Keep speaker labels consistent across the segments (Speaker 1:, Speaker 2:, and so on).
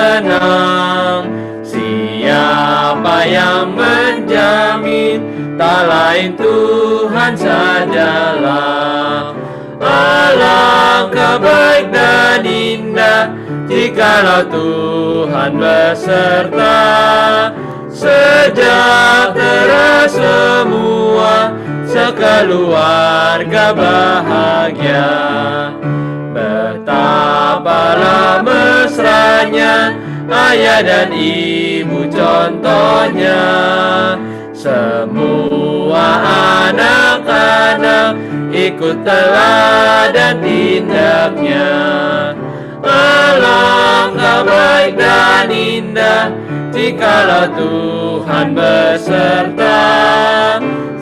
Speaker 1: tenang. Siapa yang menjamin? Tak lain Tuhan sajalah. Alangkah baik dan indah jikalau Tuhan beserta. Sejahtera semua, sekeluarga bahagia. Betapalah mesranya ayah dan ibu contohnya. Semua anak-anak ikut teladan tindaknya. Alangkah baik dan indah jikalau Tuhan beserta.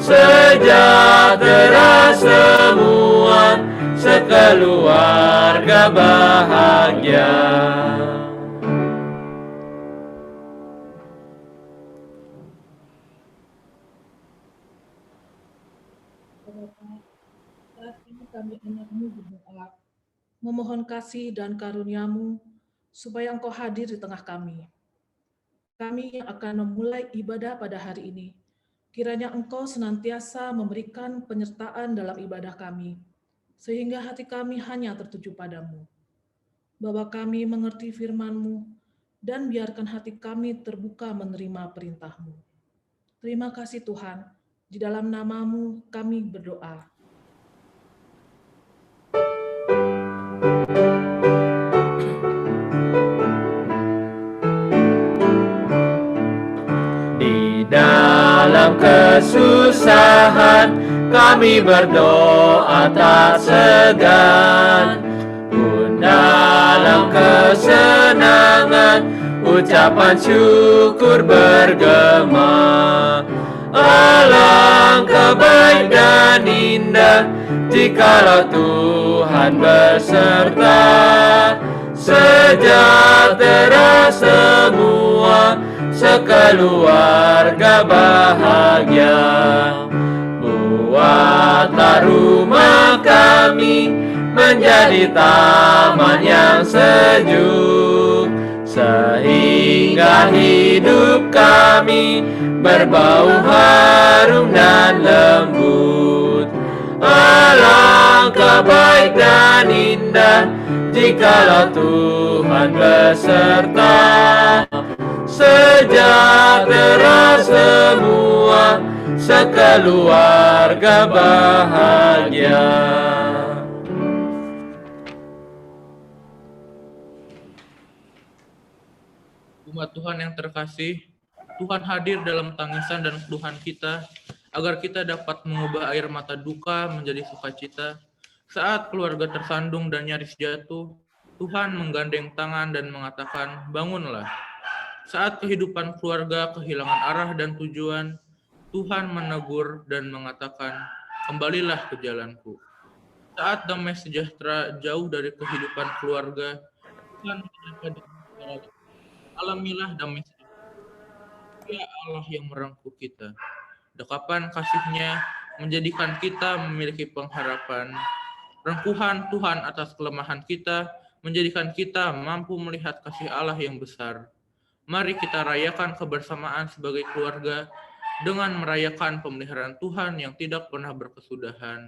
Speaker 1: Sejahtera semua, sekeluarga bahagia.
Speaker 2: Saat ini kami anak-Mu berdoa, memohon kasih dan karunia-Mu, supaya Engkau hadir di tengah kami. Kami yang akan memulai ibadah pada hari ini, kiranya Engkau senantiasa memberikan penyertaan dalam ibadah kami, sehingga hati kami hanya tertuju padamu. Bapa kami mengerti firman-Mu, dan biarkan hati kami terbuka menerima perintah-Mu. Terima kasih Tuhan, di dalam nama-Mu kami berdoa.
Speaker 1: Di dalam kesusahan kami berdoa tak segan, pun dalam kesenangan ucapan syukur bergema. Alangkah baik dan indah jikalau Tuhan beserta. Sejahtera semua, sekeluarga bahagia. Buatlah rumah kami menjadi taman yang sejuk, sehingga hidup kami berbau harum dan lembut. Alangkah baik dan indah jikalau Tuhan beserta. Sejahtera semua, sekeluarga bahagia.
Speaker 3: Umat Tuhan yang terkasih, Tuhan hadir dalam tangisan dan keluhan kita, agar kita dapat mengubah air mata duka menjadi sukacita. Saat keluarga tersandung dan nyaris jatuh, Tuhan menggandeng tangan dan mengatakan, bangunlah. Saat kehidupan keluarga kehilangan arah dan tujuan, Tuhan menegur dan mengatakan, kembalilah ke jalanku. Saat damai sejahtera jauh dari kehidupan keluarga, Tuhan menyapa dengan suara, alamilah damai sejahtera. Dia Allah yang merangkul kita. Dekapan kasih-Nya menjadikan kita memiliki pengharapan. Rengkuhan Tuhan atas kelemahan kita menjadikan kita mampu melihat kasih Allah yang besar. Mari kita rayakan kebersamaan sebagai keluarga dengan merayakan pemeliharaan Tuhan yang tidak pernah berkesudahan,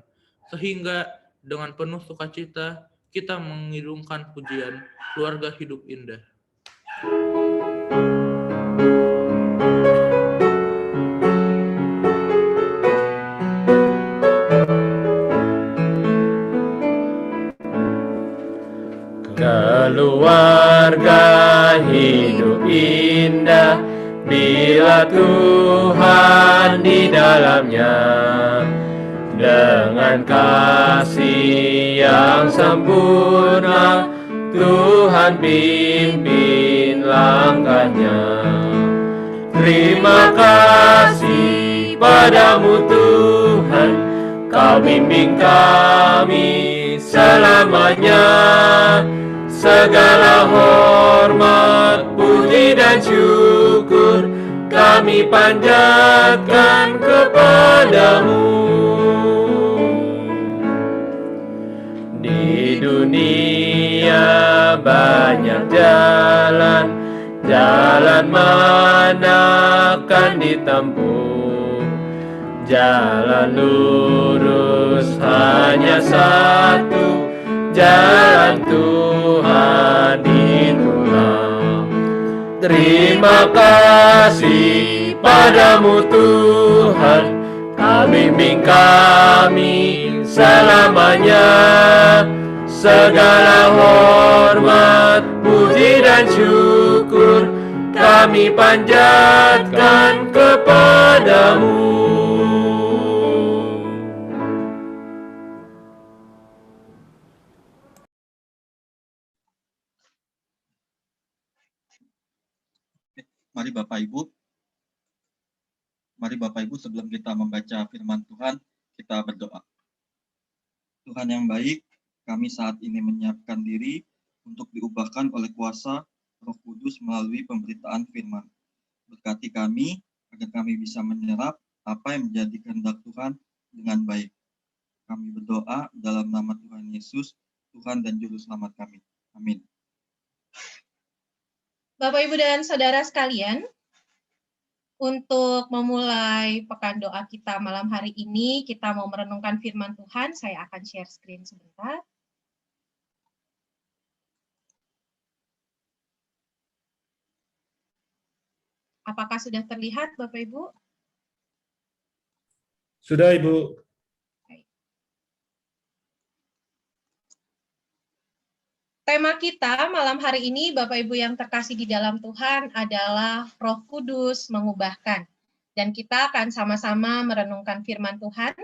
Speaker 3: sehingga dengan penuh sukacita kita mengirungkan pujian keluarga hidup indah.
Speaker 1: Keluarga hidup indah bila Tuhan di dalamnya, dengan kasih yang sempurna Tuhan pimpin langkahnya. Terima kasih padamu Tuhan, Kau bimbing kami selamanya. Segala hormat, puji dan syukur kami panjatkan kepadamu. Di dunia banyak jalan, Jalan mana akan ditempuh? Jalan lurus hanya satu, jalan Tuhan itulah. Terima kasih padamu Tuhan, Kau bimbing kami selamanya. Segala hormat, puji dan syukur kami panjatkan kepadamu.
Speaker 4: Mari Bapak Ibu sebelum kita membaca firman Tuhan, kita berdoa. Tuhan yang baik, kami saat ini menyiapkan diri untuk diubahkan oleh kuasa Roh Kudus melalui pemberitaan firman. Berkati kami, agar kami bisa menyerap apa yang menjadi kehendak Tuhan dengan baik. Kami berdoa dalam nama Tuhan Yesus, Tuhan dan Juru Selamat kami. Amin.
Speaker 5: Bapak, Ibu, dan Saudara sekalian, untuk memulai pekan doa kita malam hari ini, kita mau merenungkan firman Tuhan. Saya akan share screen sebentar. Apakah sudah terlihat, Bapak Ibu?
Speaker 1: Sudah, Ibu.
Speaker 5: Tema kita malam hari ini, Bapak Ibu yang terkasih di dalam Tuhan, adalah Roh Kudus mengubahkan. Dan kita akan sama-sama merenungkan firman Tuhan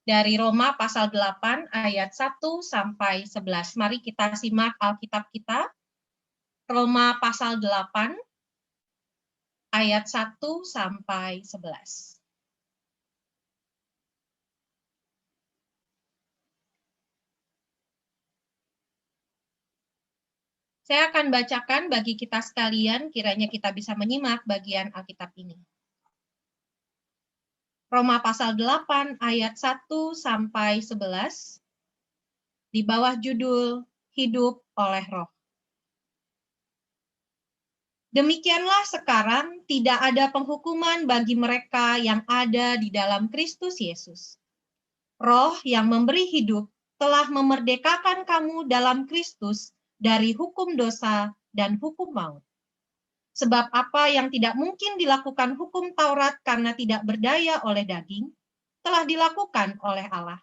Speaker 5: dari Roma pasal 8 ayat 1 sampai 11. Mari kita simak Alkitab kita. Roma pasal 8 ayat 1 sampai 11. Saya akan bacakan bagi kita sekalian, kiranya kita bisa menyimak bagian Alkitab ini. Roma pasal 8 ayat 1 sampai 11, di bawah judul Hidup oleh Roh. Demikianlah sekarang tidak ada penghukuman bagi mereka yang ada di dalam Kristus Yesus. Roh yang memberi hidup telah memerdekakan kamu dalam Kristus dari hukum dosa dan hukum maut. Sebab apa yang tidak mungkin dilakukan hukum Taurat karena tidak berdaya oleh daging, telah dilakukan oleh Allah.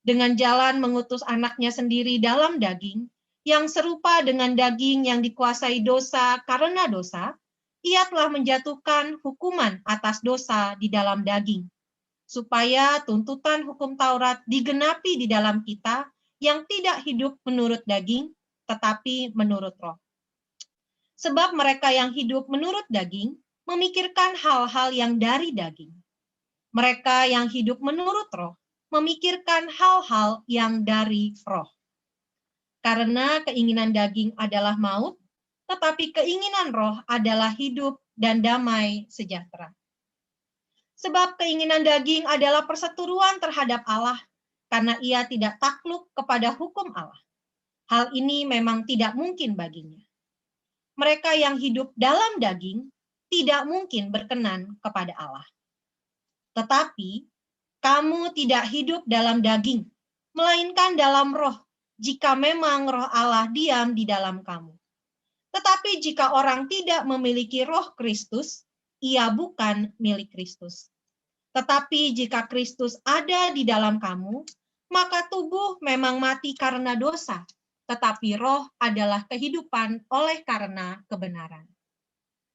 Speaker 5: Dengan jalan mengutus anaknya sendiri dalam daging, yang serupa dengan daging yang dikuasai dosa karena dosa, ia telah menjatuhkan hukuman atas dosa di dalam daging, supaya tuntutan hukum Taurat digenapi di dalam kita yang tidak hidup menurut daging, tetapi menurut Roh. Sebab mereka yang hidup menurut daging memikirkan hal-hal yang dari daging. Mereka yang hidup menurut Roh memikirkan hal-hal yang dari Roh. Karena keinginan daging adalah maut, tetapi keinginan Roh adalah hidup dan damai sejahtera. Sebab keinginan daging adalah perseteruan terhadap Allah, karena ia tidak takluk kepada hukum Allah. Hal ini memang tidak mungkin baginya. Mereka yang hidup dalam daging tidak mungkin berkenan kepada Allah. Tetapi kamu tidak hidup dalam daging, melainkan dalam Roh, jika memang Roh Allah diam di dalam kamu. Tetapi jika orang tidak memiliki Roh Kristus, ia bukan milik Kristus. Tetapi jika Kristus ada di dalam kamu, maka tubuh memang mati karena dosa, tetapi roh adalah kehidupan oleh karena kebenaran.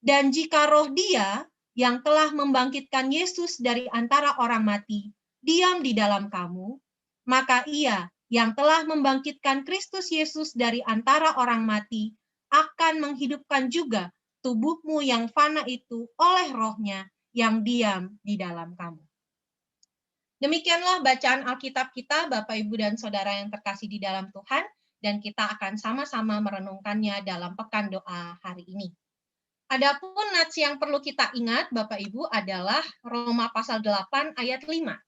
Speaker 5: Dan jika roh Dia yang telah membangkitkan Yesus dari antara orang mati diam di dalam kamu, maka Ia yang telah membangkitkan Kristus Yesus dari antara orang mati akan menghidupkan juga tubuhmu yang fana itu oleh Roh-Nya yang diam di dalam kamu. Demikianlah bacaan Alkitab kita, Bapak, Ibu, dan Saudara yang terkasih di dalam Tuhan, dan kita akan sama-sama merenungkannya dalam pekan doa hari ini. Adapun nats yang perlu kita ingat, Bapak Ibu, adalah Roma pasal 8 ayat 5.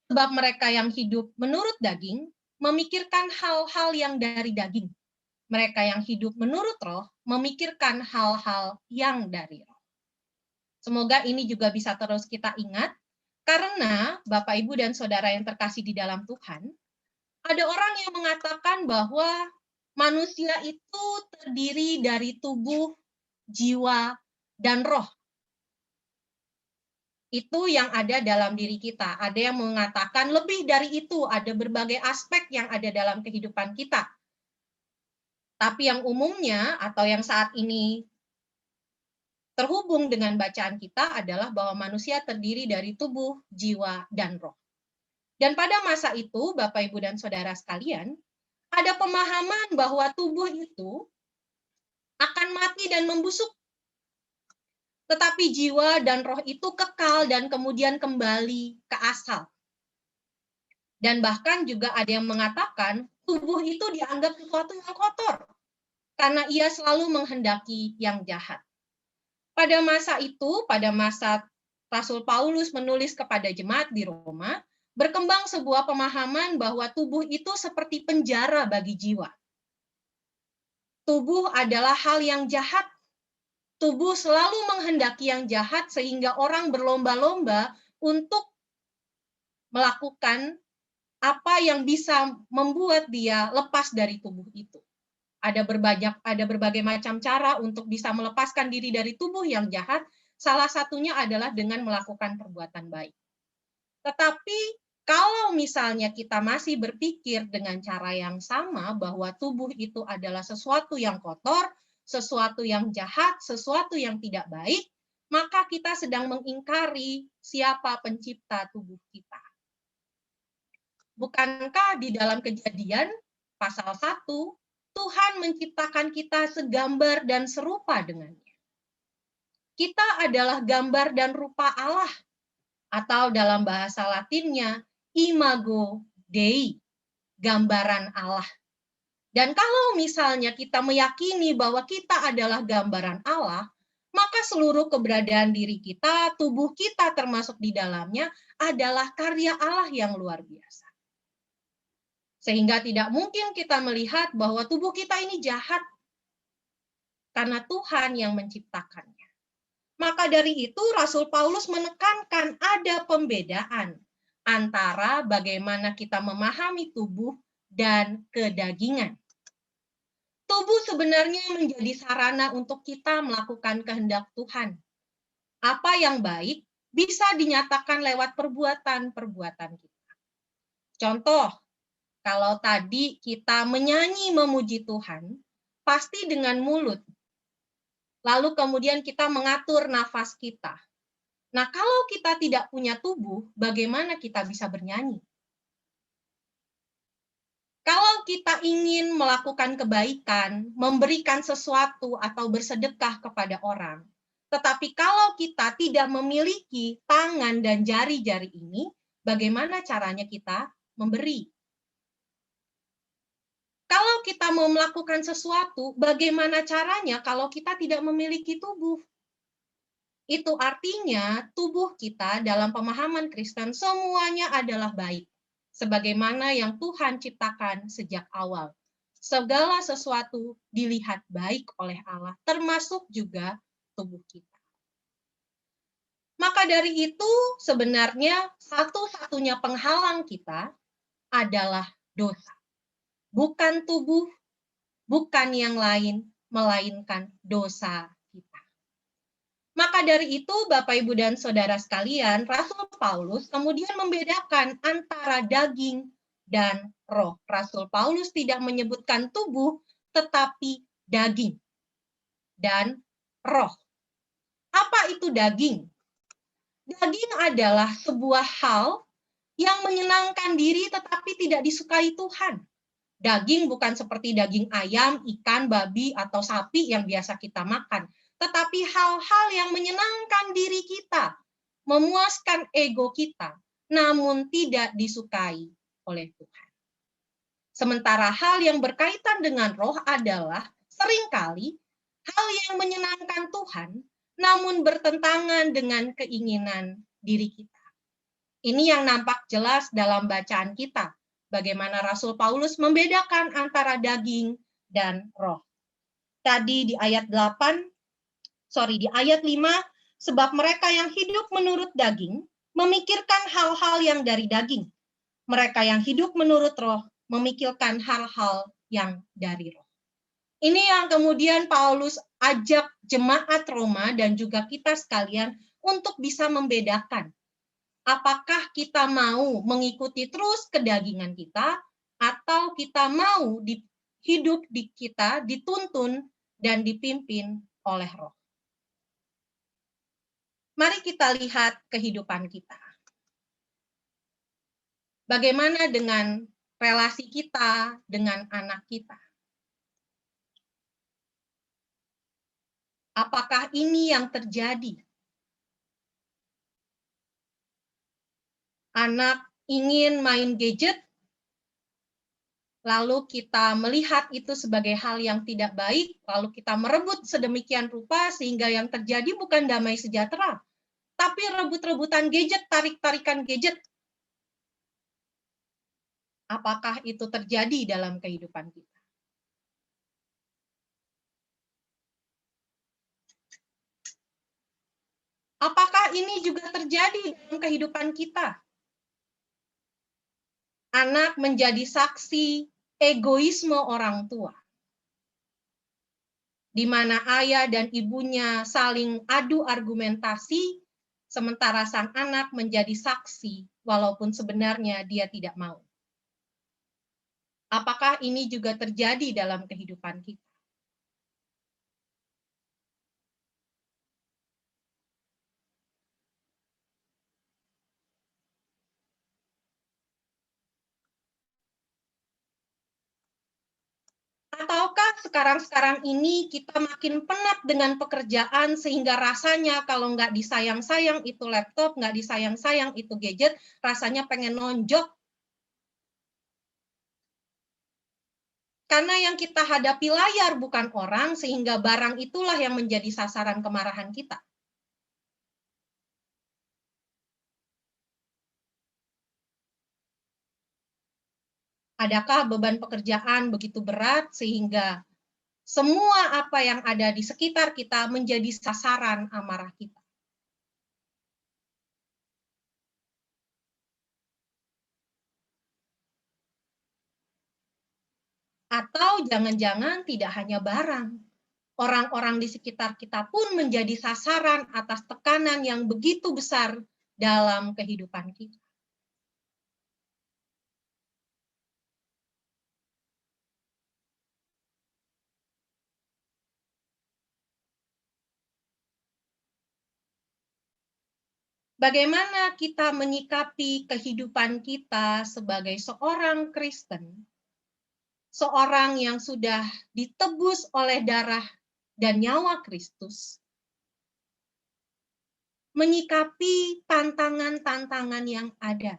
Speaker 5: Sebab mereka yang hidup menurut daging memikirkan hal-hal yang dari daging. Mereka yang hidup menurut roh memikirkan hal-hal yang dari roh. Semoga ini juga bisa terus kita ingat, karena Bapak, Ibu, dan Saudara yang terkasih di dalam Tuhan, ada orang yang mengatakan bahwa manusia itu terdiri dari tubuh, jiwa, dan roh. Itu yang ada dalam diri kita. Ada yang mengatakan lebih dari itu, ada berbagai aspek yang ada dalam kehidupan kita. Tapi yang umumnya atau yang saat ini terhubung dengan bacaan kita adalah bahwa manusia terdiri dari tubuh, jiwa, dan roh. Dan pada masa itu, Bapak, Ibu, dan Saudara sekalian, ada pemahaman bahwa tubuh itu akan mati dan membusuk. Tetapi jiwa dan roh itu kekal dan kemudian kembali ke asal. Dan bahkan juga ada yang mengatakan tubuh itu dianggap sesuatu yang kotor karena ia selalu menghendaki yang jahat. Pada masa itu, pada masa Rasul Paulus menulis kepada jemaat di Roma, berkembang sebuah pemahaman bahwa tubuh itu seperti penjara bagi jiwa. Tubuh adalah hal yang jahat. Tubuh selalu menghendaki yang jahat sehingga orang berlomba-lomba untuk melakukan apa yang bisa membuat dia lepas dari tubuh itu. Ada berbagai macam cara untuk bisa melepaskan diri dari tubuh yang jahat. Salah satunya adalah dengan melakukan perbuatan baik. Tetapi kalau misalnya kita masih berpikir dengan cara yang sama bahwa tubuh itu adalah sesuatu yang kotor, sesuatu yang jahat, sesuatu yang tidak baik, maka kita sedang mengingkari siapa pencipta tubuh kita. Bukankah di dalam Kejadian pasal 1, Tuhan menciptakan kita segambar dan serupa dengannya. Kita adalah gambar dan rupa Allah, atau dalam bahasa Latinnya, imago Dei, gambaran Allah. Dan kalau misalnya kita meyakini bahwa kita adalah gambaran Allah, maka seluruh keberadaan diri kita, tubuh kita termasuk di dalamnya, adalah karya Allah yang luar biasa. Sehingga tidak mungkin kita melihat bahwa tubuh kita ini jahat, karena Tuhan yang menciptakannya. Maka dari itu Rasul Paulus menekankan ada pembedaan antara bagaimana kita memahami tubuh dan kedagingan. Tubuh sebenarnya menjadi sarana untuk kita melakukan kehendak Tuhan. Apa yang baik bisa dinyatakan lewat perbuatan-perbuatan kita. Contoh, kalau tadi kita menyanyi memuji Tuhan, pasti dengan mulut. Lalu kemudian kita mengatur nafas kita. Nah, kalau kita tidak punya tubuh, bagaimana kita bisa bernyanyi? Kalau kita ingin melakukan kebaikan, memberikan sesuatu atau bersedekah kepada orang, tetapi kalau kita tidak memiliki tangan dan jari-jari ini, bagaimana caranya kita memberi? Kalau kita mau melakukan sesuatu, bagaimana caranya kalau kita tidak memiliki tubuh? Itu artinya tubuh kita dalam pemahaman Kristen semuanya adalah baik. Sebagaimana yang Tuhan ciptakan sejak awal. Segala sesuatu dilihat baik oleh Allah, termasuk juga tubuh kita. Maka dari itu sebenarnya satu-satunya penghalang kita adalah dosa. Bukan tubuh, bukan yang lain, melainkan dosa kita. Maka dari itu, Bapak, Ibu, dan Saudara sekalian, Rasul Paulus kemudian membedakan antara daging dan roh. Rasul Paulus tidak menyebutkan tubuh, tetapi daging dan roh. Apa itu daging? Daging adalah sebuah hal yang menyenangkan diri tetapi tidak disukai Tuhan. Daging bukan seperti daging ayam, ikan, babi, atau sapi yang biasa kita makan. Tetapi hal-hal yang menyenangkan diri kita, memuaskan ego kita, namun tidak disukai oleh Tuhan. Sementara hal yang berkaitan dengan roh adalah seringkali hal yang menyenangkan Tuhan, namun bertentangan dengan keinginan diri kita. Ini yang nampak jelas dalam bacaan kita. Bagaimana Rasul Paulus membedakan antara daging dan roh. Tadi di ayat 5, sebab mereka yang hidup menurut daging memikirkan hal-hal yang dari daging. Mereka yang hidup menurut roh memikirkan hal-hal yang dari roh. Ini yang kemudian Paulus ajak jemaat Roma dan juga kita sekalian untuk bisa membedakan. Apakah kita mau mengikuti terus kedagingan kita, atau kita mau hidup di kita dituntun dan dipimpin oleh roh. Mari kita lihat kehidupan kita. Bagaimana dengan relasi kita dengan anak kita? Apakah ini yang terjadi? Anak ingin main gadget, lalu kita melihat itu sebagai hal yang tidak baik, lalu kita merebut sedemikian rupa sehingga yang terjadi bukan damai sejahtera, tapi rebut-rebutan gadget, tarik-tarikan gadget. Apakah itu terjadi dalam kehidupan kita? Apakah ini juga terjadi dalam kehidupan kita? Anak menjadi saksi egoisme orang tua, di mana ayah dan ibunya saling adu argumentasi, sementara sang anak menjadi saksi walaupun sebenarnya dia tidak mau. Apakah ini juga terjadi dalam kehidupan kita? Ataukah sekarang-sekarang ini kita makin penat dengan pekerjaan sehingga rasanya kalau nggak disayang-sayang itu laptop, nggak disayang-sayang itu gadget, rasanya pengen nonjok. Karena yang kita hadapi layar bukan orang, sehingga barang itulah yang menjadi sasaran kemarahan kita. Adakah beban pekerjaan begitu berat sehingga semua apa yang ada di sekitar kita menjadi sasaran amarah kita? Atau jangan-jangan tidak hanya barang, orang-orang di sekitar kita pun menjadi sasaran atas tekanan yang begitu besar dalam kehidupan kita. Bagaimana kita menyikapi kehidupan kita sebagai seorang Kristen, seorang yang sudah ditebus oleh darah dan nyawa Kristus, menyikapi tantangan-tantangan yang ada.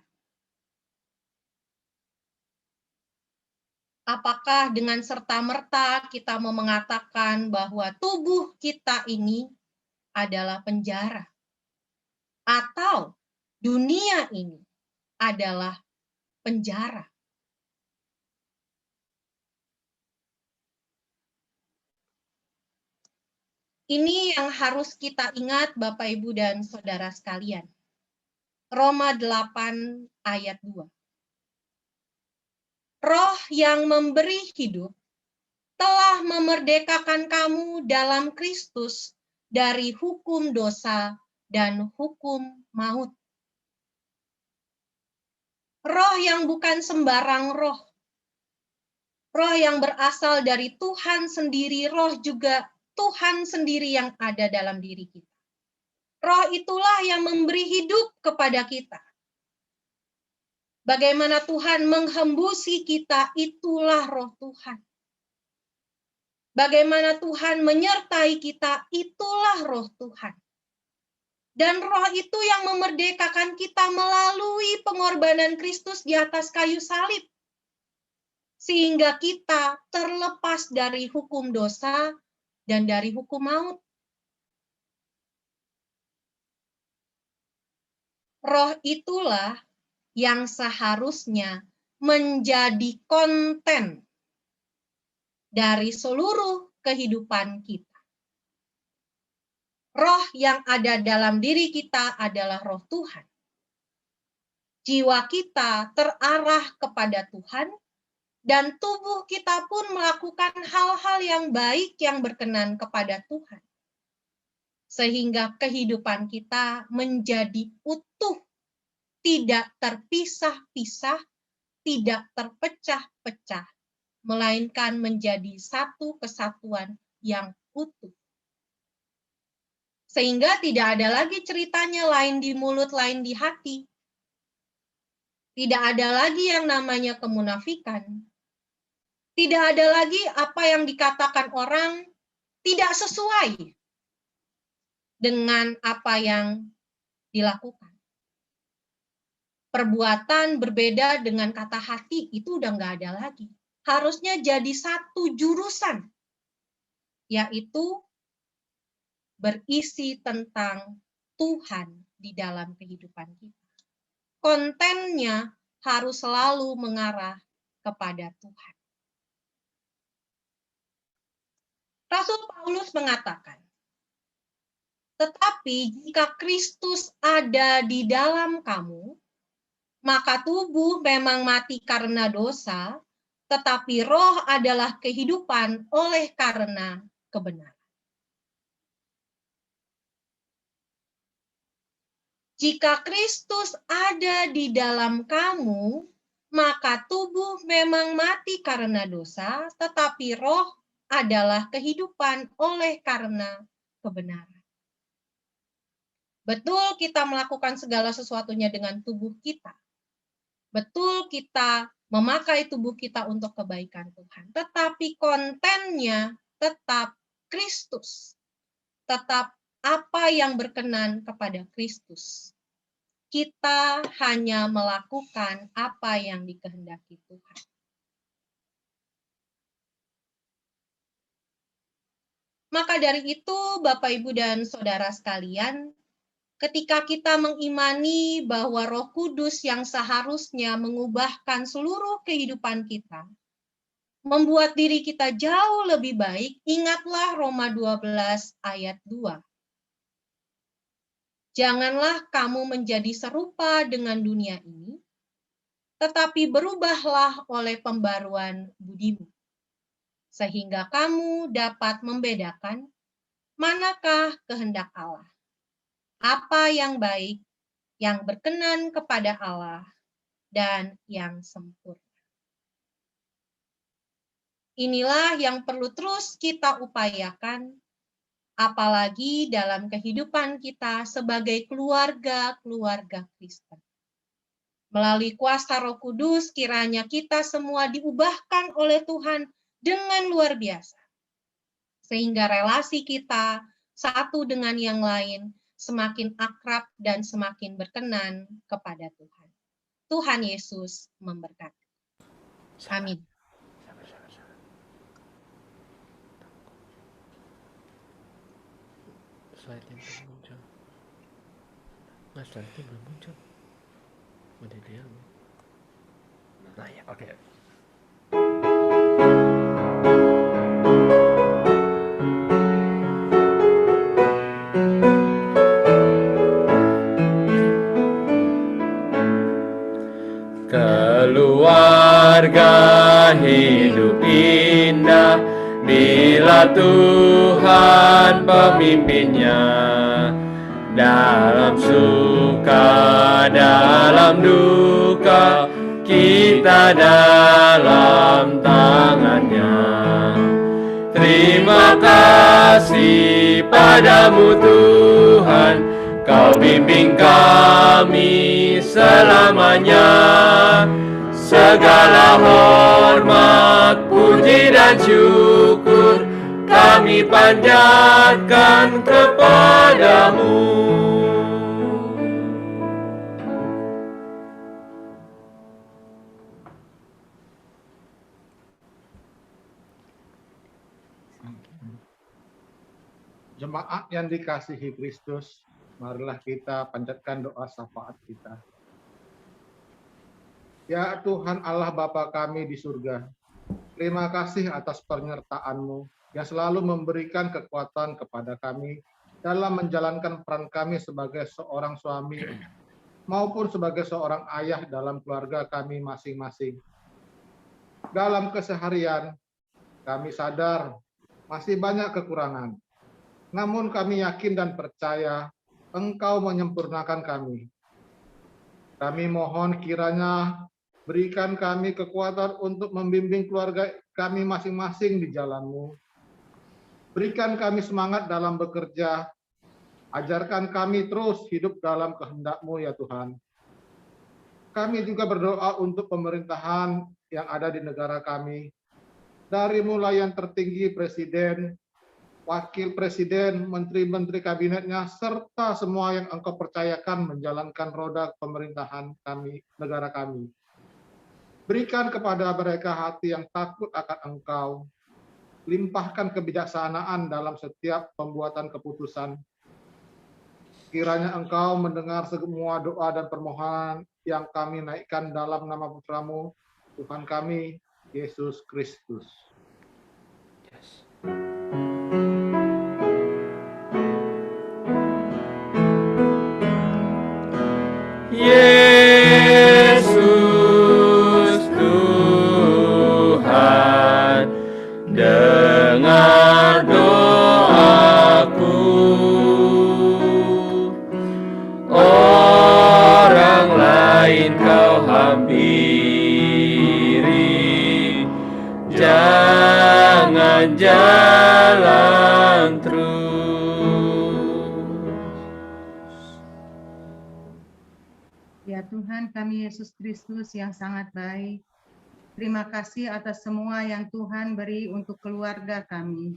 Speaker 5: Apakah dengan serta-merta kita mau mengatakan bahwa tubuh kita ini adalah penjara? Atau dunia ini adalah penjara? Ini yang harus kita ingat Bapak, Ibu, dan Saudara sekalian. Roma 8 ayat 2. Roh yang memberi hidup telah memerdekakan kamu dalam Kristus dari hukum dosa dan hukum maut. Roh yang bukan sembarang roh. Roh yang berasal dari Tuhan sendiri, roh juga Tuhan sendiri yang ada dalam diri kita. Roh itulah yang memberi hidup kepada kita. Bagaimana Tuhan menghembusi kita, itulah roh Tuhan. Bagaimana Tuhan menyertai kita, itulah roh Tuhan. Dan roh itu yang memerdekakan kita melalui pengorbanan Kristus di atas kayu salib. Sehingga kita terlepas dari hukum dosa dan dari hukum maut. Roh itulah yang seharusnya menjadi konten dari seluruh kehidupan kita. Roh yang ada dalam diri kita adalah roh Tuhan. Jiwa kita terarah kepada Tuhan, dan tubuh kita pun melakukan hal-hal yang baik yang berkenan kepada Tuhan. Sehingga kehidupan kita menjadi utuh, tidak terpisah-pisah, tidak terpecah-pecah, melainkan menjadi satu kesatuan yang utuh. Sehingga tidak ada lagi ceritanya lain di mulut, lain di hati. Tidak ada lagi yang namanya kemunafikan. Tidak ada lagi apa yang dikatakan orang tidak sesuai dengan apa yang dilakukan. Perbuatan berbeda dengan kata hati itu udah nggak ada lagi. Harusnya jadi satu jurusan, yaitu berisi tentang Tuhan di dalam kehidupan kita. Kontennya harus selalu mengarah kepada Tuhan. Rasul Paulus mengatakan, tetapi jika Kristus ada di dalam kamu, maka tubuh memang mati karena dosa, tetapi roh adalah kehidupan oleh karena kebenaran. Jika Kristus ada di dalam kamu, maka tubuh memang mati karena dosa, tetapi roh adalah kehidupan oleh karena kebenaran. Betul kita melakukan segala sesuatunya dengan tubuh kita. Betul kita memakai tubuh kita untuk kebaikan Tuhan. Tetapi kontennya tetap Kristus. Tetap apa yang berkenan kepada Kristus. Kita hanya melakukan apa yang dikehendaki Tuhan. Maka dari itu, Bapak, Ibu, dan Saudara sekalian, ketika kita mengimani bahwa Roh Kudus yang seharusnya mengubahkan seluruh kehidupan kita, membuat diri kita jauh lebih baik, ingatlah Roma 12 ayat 2. Janganlah kamu menjadi serupa dengan dunia ini, tetapi berubahlah oleh pembaruan budimu, sehingga kamu dapat membedakan manakah kehendak Allah, apa yang baik, yang berkenan kepada Allah, dan yang sempurna. Inilah yang perlu terus kita upayakan, apalagi dalam kehidupan kita sebagai keluarga-keluarga Kristen. Melalui kuasa Roh Kudus, kiranya kita semua diubahkan oleh Tuhan dengan luar biasa. Sehingga relasi kita satu dengan yang lain semakin akrab dan semakin berkenan kepada Tuhan. Tuhan Yesus memberkati. Amin.
Speaker 1: Slide-nya belum muncul. Mas, slide-nya belum muncul. Udah dia. Nah ya, oke. Keluarga hidup indah bila Tuhan pemimpinnya, dalam suka, dalam duka, kita dalam tangannya. Terima kasih padamu Tuhan, Kau bimbing kami selamanya. Segala hormat, puji dan syukur kami panjatkan kepadamu.
Speaker 6: Jemaat yang dikasihi Kristus, marilah kita panjatkan doa syafaat kita. Ya Tuhan Allah Bapa kami di surga, Terima kasih atas penyertaan-Mu yang selalu memberikan kekuatan kepada kami dalam menjalankan peran kami sebagai seorang suami maupun sebagai seorang ayah dalam keluarga kami masing-masing. Dalam keseharian, kami sadar masih banyak kekurangan. Namun kami yakin dan percaya Engkau menyempurnakan kami. Kami mohon kiranya berikan kami kekuatan untuk membimbing keluarga kami masing-masing di jalan-Mu. Berikan kami semangat dalam bekerja. Ajarkan kami terus hidup dalam kehendak-Mu ya Tuhan. Kami juga berdoa untuk pemerintahan yang ada di negara kami. Dari mulai yang tertinggi Presiden, Wakil Presiden, Menteri-Menteri Kabinetnya, serta semua yang Engkau percayakan menjalankan roda pemerintahan kami, negara kami. Berikan kepada mereka hati yang takut akan Engkau. Limpahkan kebijaksanaan dalam setiap pembuatan keputusan. Kiranya Engkau mendengar semua doa dan permohonan yang kami naikkan dalam nama Putra-Mu, Tuhan kami, Yesus Kristus.
Speaker 1: Yesus Tuhan, dengar doaku. Orang lain Kau hampiri, jangan jalan terus.
Speaker 5: Ya Tuhan kami Yesus Kristus yang sangat baik, terima kasih atas semua yang Tuhan beri untuk keluarga kami.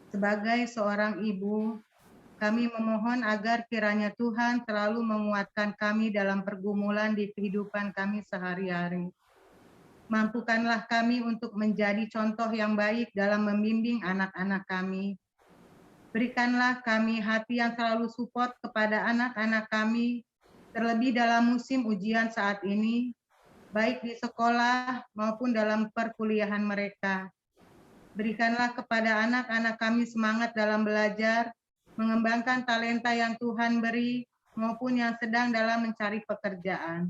Speaker 5: Sebagai seorang ibu, kami memohon agar kiranya Tuhan selalu menguatkan kami dalam pergumulan di kehidupan kami sehari-hari. Mampukanlah kami untuk menjadi contoh yang baik dalam membimbing anak-anak kami. Berikanlah kami hati yang selalu support kepada anak-anak kami, terlebih dalam musim ujian saat ini, baik di sekolah maupun dalam perkuliahan mereka. Berikanlah kepada anak-anak kami semangat dalam belajar, mengembangkan talenta yang Tuhan beri, maupun yang sedang dalam mencari pekerjaan.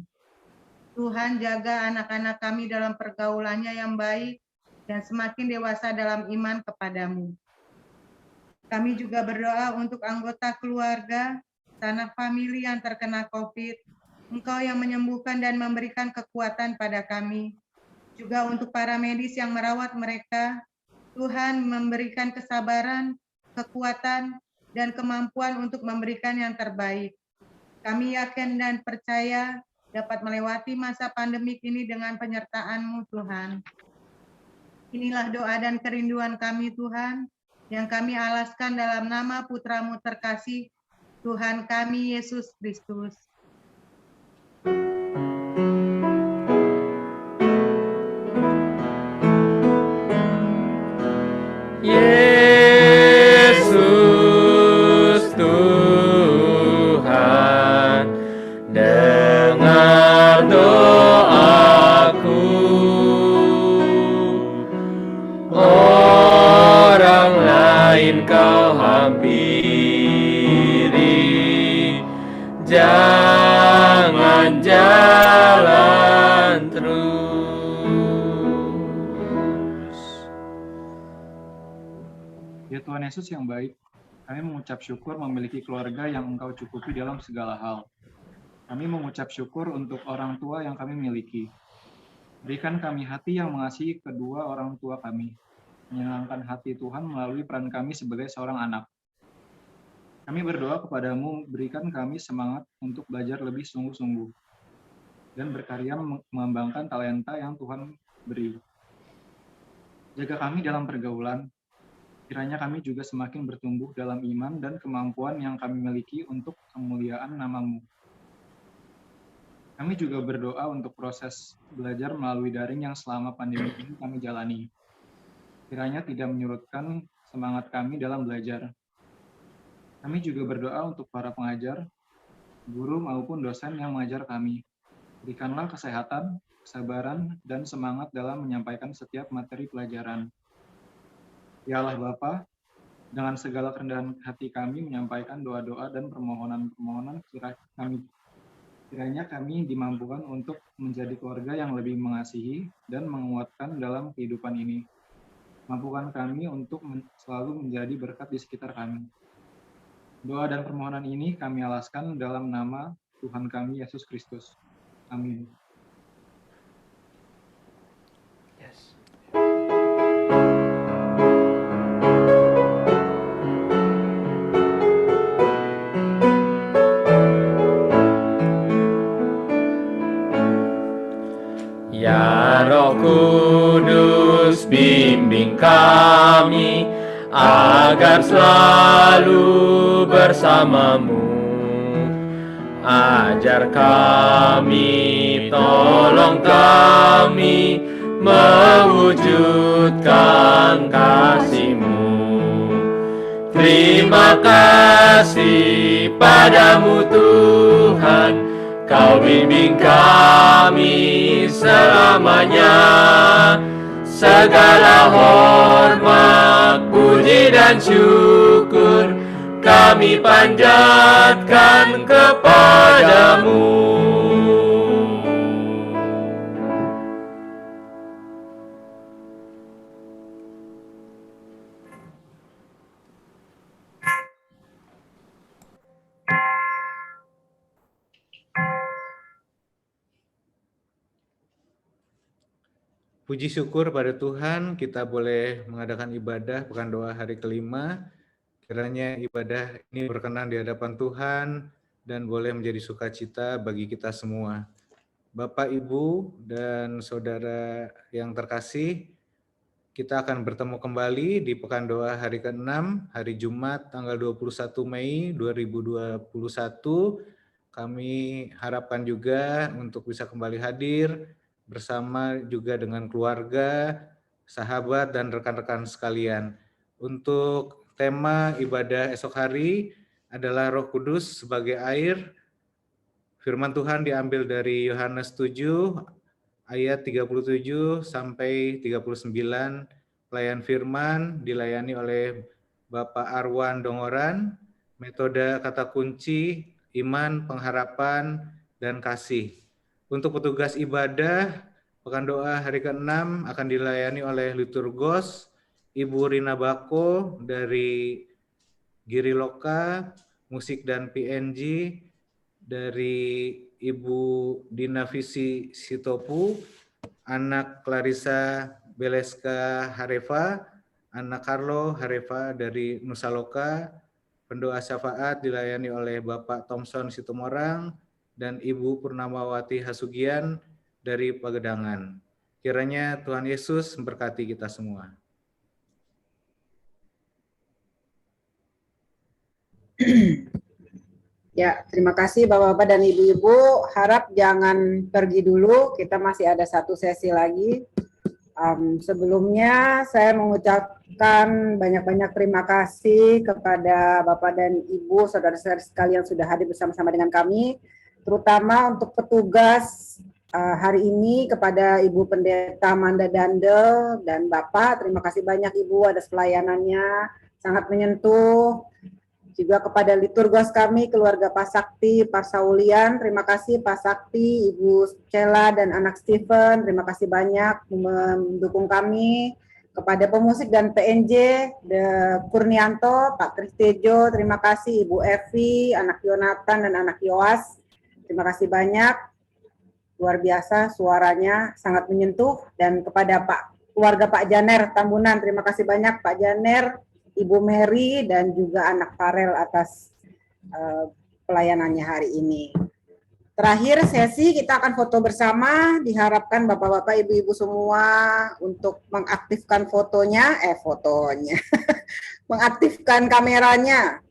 Speaker 5: Tuhan jaga anak-anak kami dalam pergaulannya yang baik, dan semakin dewasa dalam iman kepadamu. Kami juga berdoa untuk anggota keluarga, sanak famili yang terkena COVID, Engkau yang menyembuhkan dan memberikan kekuatan pada kami. Juga untuk para medis yang merawat mereka, Tuhan memberikan kesabaran, kekuatan, dan kemampuan untuk memberikan yang terbaik. Kami yakin dan percaya dapat melewati masa pandemik ini dengan penyertaan-Mu, Tuhan. Inilah doa dan kerinduan kami, Tuhan, yang kami alaskan dalam nama Putra-Mu terkasih, Tuhan kami, Yesus Kristus.
Speaker 1: Yesus Tuhan, dengar doaku. Orang lain Kau hampiri, jangan jalan terus.
Speaker 7: Ya Tuhan Yesus yang baik, kami mengucap syukur memiliki keluarga yang Engkau cukupi dalam segala hal. Kami mengucap syukur untuk orang tua yang kami miliki. Berikan kami hati yang mengasihi kedua orang tua kami, menyenangkan hati Tuhan melalui peran kami sebagai seorang anak. Kami berdoa kepadamu, berikan kami semangat untuk belajar lebih sungguh-sungguh dan berkarya mengembangkan talenta yang Tuhan beri. Jaga kami dalam pergaulan, kiranya kami juga semakin bertumbuh dalam iman dan kemampuan yang kami miliki untuk kemuliaan nama-Mu. Kami juga berdoa untuk proses belajar melalui daring yang selama pandemi ini kami jalani. Kiranya tidak menyurutkan semangat kami dalam belajar. Kami juga berdoa untuk para pengajar, guru maupun dosen yang mengajar kami. Berikanlah kesehatan, kesabaran, dan semangat dalam menyampaikan setiap materi pelajaran. Ya Allah Bapa, dengan segala kerendahan hati kami menyampaikan doa-doa dan permohonan-permohonan kiranya kami dimampukan untuk menjadi keluarga yang lebih mengasihi dan menguatkan dalam kehidupan ini. Mampukan kami untuk selalu menjadi berkat di sekitar kami. Doa dan permohonan ini kami alaskan dalam nama Tuhan kami Yesus Kristus. Amin.
Speaker 1: Ya Roh Kudus, bimbing kami agar selalu bersamamu. Ajar kami, tolong kami mewujudkan kasih-Mu. Terima kasih padamu Tuhan, Kau bimbing kami selamanya. Segala hormat, puji dan syukur kami panjatkan kepadamu.
Speaker 8: Puji syukur pada Tuhan, kita boleh mengadakan ibadah pekan doa hari kelima. Kiranya ibadah ini berkenan di hadapan Tuhan dan boleh menjadi sukacita bagi kita semua. Bapak, Ibu, dan Saudara yang terkasih, kita akan bertemu kembali di pekan doa hari ke-6, hari Jumat, tanggal 21 Mei 2021. Kami harapkan juga untuk bisa kembali hadir bersama juga dengan keluarga, sahabat, dan rekan-rekan sekalian. Untuk tema ibadah esok hari adalah Roh Kudus sebagai air. Firman Tuhan diambil dari Yohanes 7 ayat 37 sampai 39. Pelayan firman dilayani oleh Bapak Arwan Dongoran. Metode kata kunci, iman, pengharapan, dan kasih. Untuk petugas ibadah, pekan doa hari ke-6 akan dilayani oleh liturgos Ibu Rina Bako dari Giri Loka, musik dan PNG dari Ibu Dina Visi Sitopu, anak Clarissa Beleska Hareva, anak Carlo Hareva dari Nusa Loka. Pendoa syafaat dilayani oleh Bapak Thompson Situmorang dan Ibu Purnamawati Hasugian dari Pagedangan. Kiranya Tuhan Yesus memberkati kita semua.
Speaker 9: Ya, terima kasih Bapak-Bapak dan Ibu-Ibu. Harap jangan pergi dulu, kita masih ada satu sesi lagi. Sebelumnya saya mengucapkan banyak-banyak terima kasih kepada Bapak dan Ibu, saudara-saudara sekalian yang sudah hadir bersama-sama dengan kami, terutama untuk petugas hari ini kepada Ibu Pendeta Manda Dandel dan Bapak. Terima kasih banyak Ibu atas pelayanannya, sangat menyentuh. Juga kepada liturgos kami, keluarga Pak Sakti, Pak Saulian, terima kasih Pak Sakti, Ibu Cela dan anak Stephen, terima kasih banyak mendukung kami. Kepada pemusik dan PNJ, Kurnianto, Pak Kristejo, terima kasih Ibu Evi, anak Yonatan dan anak Yoas, terima kasih banyak. Luar biasa suaranya, sangat menyentuh. Dan kepada keluarga Pak Janer Tambunan, terima kasih banyak Pak Janer, Ibu Mary, dan juga anak Farel atas pelayanannya hari ini. Terakhir sesi kita akan foto bersama, diharapkan Bapak-Bapak, Ibu-Ibu semua untuk mengaktifkan mengaktifkan kameranya.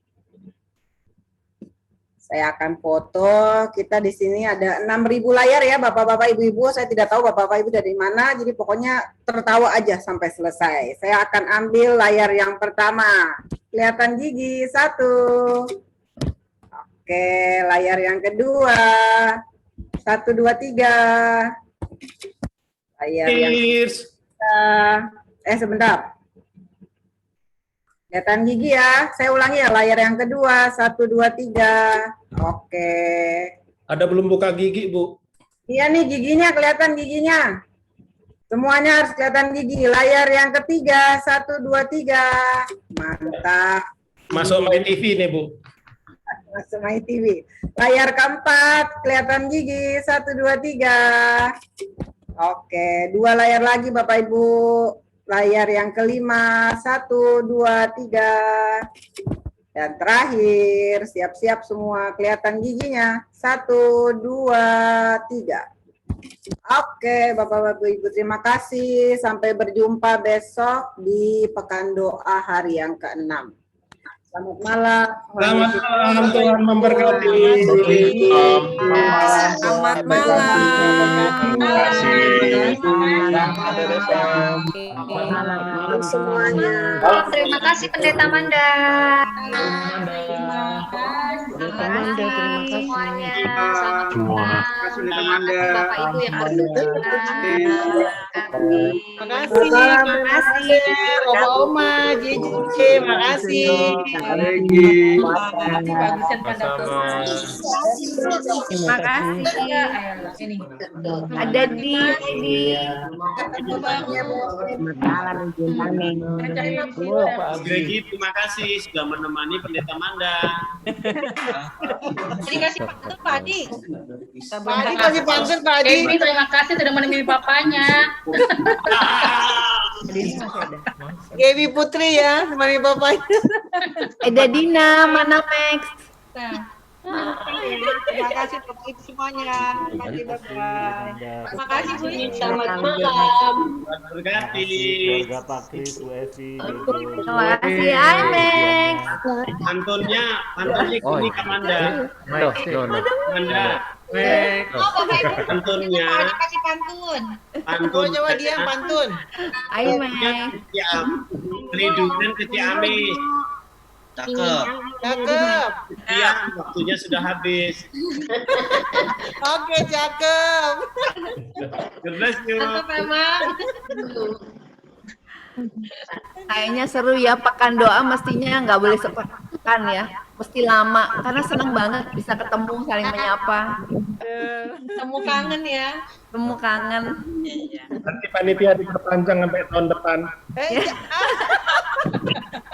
Speaker 9: Saya akan foto, kita di sini ada 6.000 layar ya Bapak-Bapak, Ibu-Ibu, saya tidak tahu Bapak-Bapak, Ibu dari mana, jadi pokoknya tertawa aja sampai selesai. Saya akan ambil layar yang pertama, kelihatan gigi, 1. Oke, layar yang kedua, 1, 2, 3. Layar yang
Speaker 1: Cheers.
Speaker 9: sebentar. Kelihatan gigi ya. Saya ulangi ya, layar yang kedua. 1, 2, 3. Oke.
Speaker 1: Ada belum buka gigi, Bu?
Speaker 9: Iya nih giginya, kelihatan giginya. Semuanya harus kelihatan gigi. Layar yang ketiga. 1, 2, 3. Mantap.
Speaker 1: Masuk My TV nih, Bu.
Speaker 9: Masuk My TV. Layar keempat, kelihatan gigi. 1, 2, 3. Oke, 2 layar lagi Bapak Ibu. Layar yang kelima, 1, 2, 3. Dan terakhir, siap-siap semua, kelihatan giginya. 1, 2, 3. Oke, Bapak-Bapak Ibu, terima kasih. Sampai berjumpa besok di Pekan Doa hari yang ke-6. Selamat malam.
Speaker 1: Selamat malam, Tuhan memberkati.
Speaker 10: Selamat malam.
Speaker 1: Terima kasih.
Speaker 9: Selamat malam semuanya.
Speaker 10: Terima kasih Pendeta Manda.
Speaker 11: Pendeta Manda, terima kasih.
Speaker 10: Semuanya. Selamat malam. Bapak Ibu yang bertugas.
Speaker 11: Terima kasih. Oma, Jeje, makasih.
Speaker 10: Bagusan pada terima kasih. Ada di
Speaker 12: Gregi, terima kasih sudah menemani Pendeta Manda.
Speaker 5: Jadi kasih pantun Pak Adi.
Speaker 11: Pak Adi kasih pantun, Pak Adi.
Speaker 10: terima kasih sudah menemani papanya.
Speaker 11: Gaby Putri ya, temani bapaknya.
Speaker 10: Ada Dina, mana Max?
Speaker 11: Terima kasih Bapak Ibu semuanya. Terima kasih Bapak.
Speaker 5: Terima kasih Bu.
Speaker 10: Selamat malam.
Speaker 12: Berkati.
Speaker 13: Keluarga Pak Kris, Bu Evi,
Speaker 10: Terima kasih Max.
Speaker 12: Pantunnya ini ke Manda. Manda.
Speaker 5: Oh, Bapak Ibu.
Speaker 12: Pantunnya.
Speaker 5: Pak Adi kasih pantun.
Speaker 12: Pantun.
Speaker 11: Coba dia pantun.
Speaker 10: Ayo Max.
Speaker 12: Pelindungan ke Ciamis.
Speaker 4: Cakep.
Speaker 11: Cakep.
Speaker 12: Iya, waktunya sudah habis.
Speaker 11: Oke, cakep.
Speaker 12: God bless you.
Speaker 5: Mantap memang.
Speaker 10: Kayaknya seru ya, Pekan Doa mestinya nggak boleh sepekan ya. Mesti lama, karena senang banget bisa ketemu, saling menyapa.
Speaker 5: Temu kangen ya.
Speaker 10: Temu kangen.
Speaker 1: Nanti panitia diperpanjang sampai tahun depan.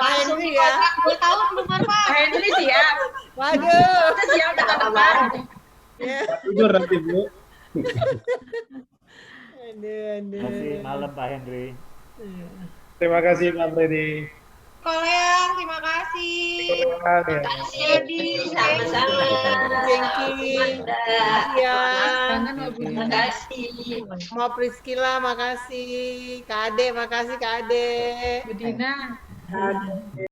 Speaker 11: Pak Henry ya.
Speaker 5: 2 tahun benar Pak.
Speaker 10: Henry siap.
Speaker 11: Waduh.
Speaker 10: Siap depan.
Speaker 1: Jujur nanti, Bu.
Speaker 13: Masih malam Pak Henry.
Speaker 1: Terima kasih, Pak Freddy.
Speaker 5: Koleang, terima kasih.
Speaker 1: Terima kasih.
Speaker 5: Edi, sama-sama.
Speaker 11: Jengki. Iya.
Speaker 5: Terima kasih.
Speaker 11: Mau Priscila, makasih. Kak Ade, makasih Kak Ade.
Speaker 10: Budina.